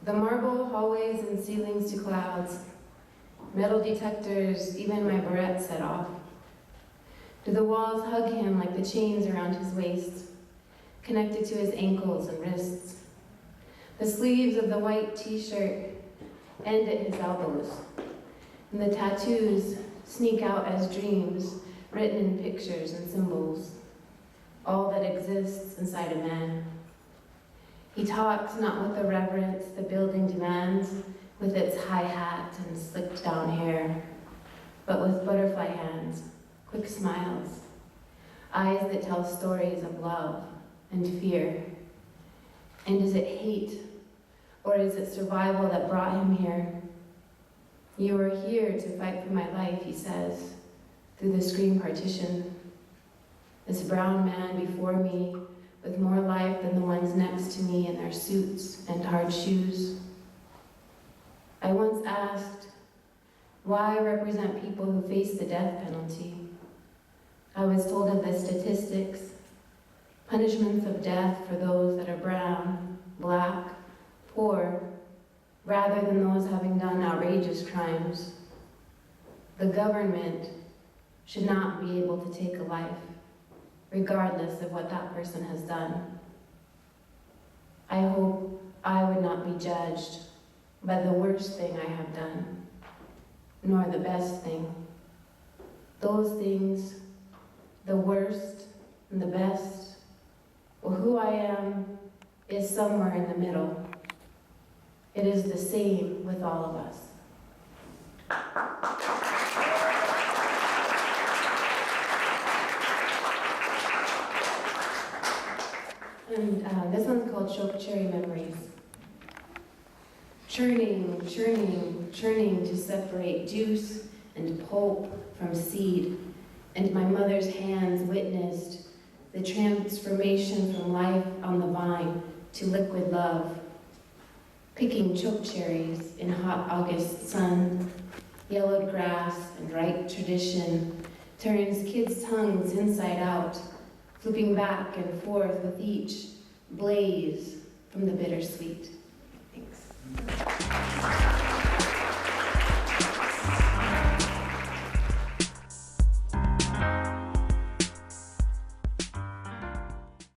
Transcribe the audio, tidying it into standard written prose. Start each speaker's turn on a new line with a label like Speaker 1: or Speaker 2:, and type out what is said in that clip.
Speaker 1: The marble hallways and ceilings to clouds, metal detectors, even my barrette set off. Do the walls hug him like the chains around his waist, connected to his ankles and wrists? The sleeves of the white t-shirt end at his elbows, and the tattoos sneak out as dreams written in pictures and symbols, all that exists inside a man. He talks not with the reverence the building demands, with its high hat and slicked down hair, but with butterfly hands, quick smiles, eyes that tell stories of love and fear. And is it hate, or is it survival that brought him here? You are here to fight for my life, he says, through the screen partition. This brown man before me, with more life than the ones next to me in their suits and hard shoes. I once asked, why represent people who face the death penalty? I was told of the statistics, punishments of death for those that are brown, black, poor, rather than those having done outrageous crimes. The government should not be able to take a life, regardless of what that person has done. I hope I would not be judged by the worst thing I have done, nor the best thing. Those things, the worst and the best, well, who I am is somewhere in the middle. It is the same with all of us. And this one's called Choke Cherry Memories. Churning, churning, churning to separate juice and pulp from seed, and my mother's hands witnessed the transformation from life on the vine to liquid love. Picking choke cherries in hot August sun, yellowed grass and ripe tradition turns kids' tongues inside out, flipping back and forth with each blaze from the bittersweet. Thanks.